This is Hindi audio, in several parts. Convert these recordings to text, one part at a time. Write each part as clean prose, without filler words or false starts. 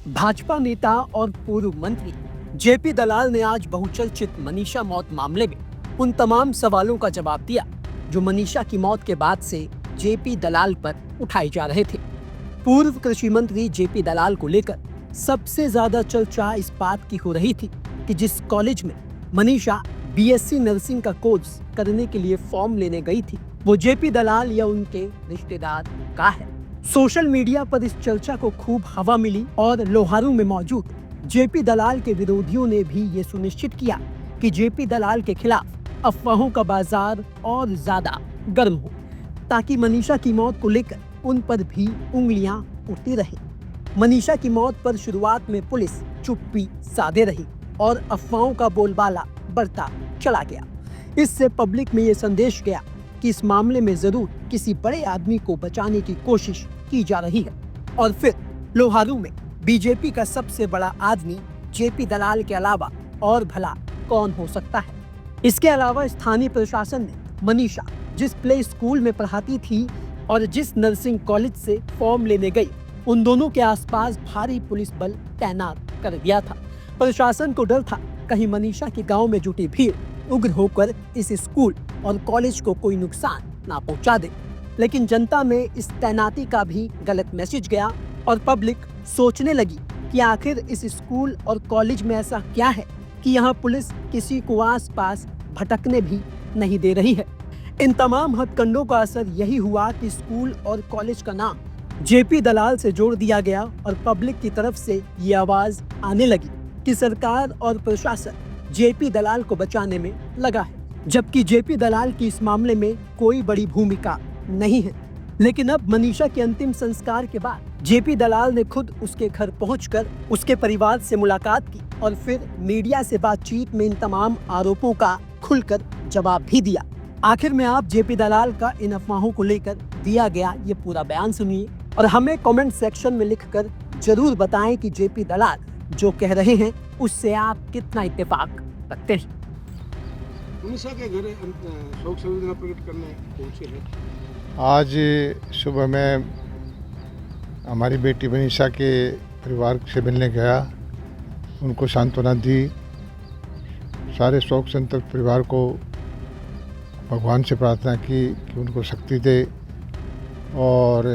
भाजपा नेता और पूर्व मंत्री जेपी दलाल ने आज बहुचर्चित मनीषा मौत मामले में उन तमाम सवालों का जवाब दिया जो मनीषा की मौत के बाद से जेपी दलाल पर उठाए जा रहे थे। पूर्व कृषि मंत्री जेपी दलाल को लेकर सबसे ज्यादा चर्चा इस बात की हो रही थी कि जिस कॉलेज में मनीषा बीएससी नर्सिंग का कोर्स करने के लिए फॉर्म लेने गई थी वो जेपी दलाल या उनके रिश्तेदार का है। सोशल मीडिया पर इस चर्चा को खूब हवा मिली और लोहारू में मौजूद जेपी दलाल के विरोधियों ने भी ये सुनिश्चित किया कि जेपी दलाल के खिलाफ अफवाहों का बाजार और ज्यादा गर्म हो ताकि मनीषा की मौत को लेकर उन पर भी उंगलियां उठती रही। मनीषा की मौत पर शुरुआत में पुलिस चुप्पी साधे रही और अफवाहों का बोलबाला बढ़ता चला गया। इससे पब्लिक में ये संदेश गया कि इस मामले में जरूर किसी बड़े आदमी को बचाने की कोशिश की जा रही है। और फिर लोहारू में बीजेपी का सबसे बड़ा आदमी जेपी दलाल के अलावा और भला कौन हो सकता है। इसके अलावा स्थानीय प्रशासन ने मनीषा जिस प्ले स्कूल में पढ़ाती थी और जिस नर्सिंग कॉलेज से फॉर्म लेने गई उन दोनों के आसपास भारी पुलिस बल तैनात कर दिया था। प्रशासन को डर था कहीं मनीषा के गांव में जुटी भीड़ उग्र होकर इस स्कूल और कॉलेज को कोई नुकसान ना पहुंचा दे। लेकिन जनता में इस तैनाती का भी गलत मैसेज गया और पब्लिक सोचने लगी कि आखिर इस स्कूल और कॉलेज में ऐसा क्या है कि यहाँ पुलिस किसी को आसपास भटकने भी नहीं दे रही है। इन तमाम हथकंडों का असर यही हुआ कि स्कूल और कॉलेज का नाम जेपी दलाल से जोड़ दिया गया और पब्लिक की तरफ से ये आवाज आने लगी कि सरकार और प्रशासन जेपी दलाल को बचाने में लगा है, जबकि जेपी दलाल की इस मामले में कोई बड़ी भूमिका नहीं है। लेकिन अब मनीषा के अंतिम संस्कार के बाद जेपी दलाल ने खुद उसके घर पहुंचकर उसके परिवार से मुलाकात की और फिर मीडिया से बातचीत में इन तमाम आरोपों का खुलकर जवाब भी दिया। आखिर में आप जेपी दलाल का इन अफवाहों को लेकर दिया गया ये पूरा बयान सुनिए और हमें कमेंट सेक्शन में लिखकर जरूर बताएं कि जेपी दलाल जो कह रहे हैं उससे आप कितना इत्तेफाक रखते हैं। मनीषा के घर शोक संवेदना प्रकट करने पहुंचे हैं। आज सुबह में हमारी बेटी मनीषा के परिवार से मिलने गया, उनको सांत्वना दी। सारे शोक संतप्त परिवार को भगवान से प्रार्थना की कि उनको शक्ति दे और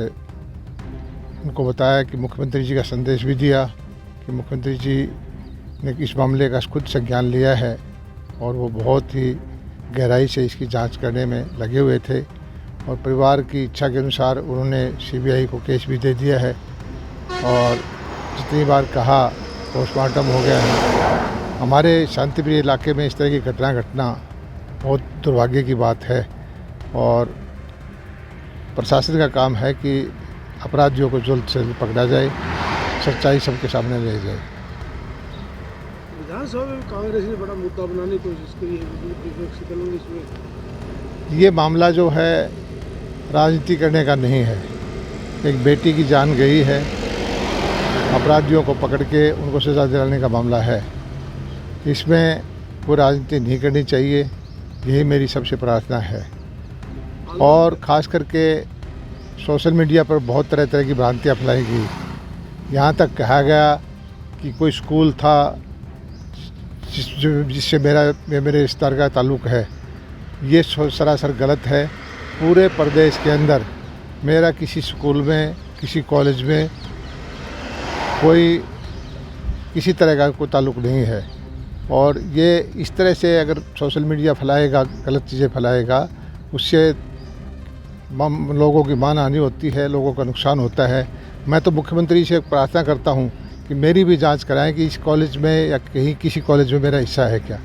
उनको बताया कि मुख्यमंत्री जी का संदेश भी दिया कि मुख्यमंत्री जी ने इस मामले का खुद संज्ञान लिया है और वो बहुत ही गहराई से इसकी जांच करने में लगे हुए थे और परिवार की इच्छा के अनुसार उन्होंने सीबीआई को केस भी दे दिया है और जितनी बार कहा पोस्टमार्टम हो गया है। हमारे शांतिप्रिय इलाके में इस तरह की घटना घटना बहुत दुर्भाग्य की बात है और प्रशासन का काम है कि अपराधियों को जल्द से जल्द पकड़ा जाए, सच्चाई सबके सामने ले जाए। विधानसभा में कांग्रेस ने बड़ा मुद्दा बनाने की कोशिश करी है इसमें। ये मामला जो है राजनीति करने का नहीं है। एक बेटी की जान गई है, अपराधियों को पकड़ के उनको सजा दिलाने का मामला है। इसमें कोई राजनीति नहीं करनी चाहिए, यही मेरी सबसे प्रार्थना है। और ख़ास करके सोशल मीडिया पर बहुत तरह तरह की भ्रांतियाँ फैलाई गई। यहाँ तक कहा गया कि कोई स्कूल था जिससे मेरे रिश्तेदार का ताल्लुक़ है। ये सरासर गलत है। पूरे प्रदेश के अंदर मेरा किसी स्कूल में, किसी कॉलेज में कोई किसी तरह का कोई ताल्लुक़ नहीं है। और ये इस तरह से अगर सोशल मीडिया फैलाएगा, गलत चीज़ें फैलाएगा, उससे लोगों की मान हानि होती है, लोगों का नुकसान होता है। मैं तो मुख्यमंत्री से प्रार्थना करता हूँ कि मेरी भी जांच कराएं कि इस कॉलेज में या कहीं किसी कॉलेज में मेरा हिस्सा है क्या।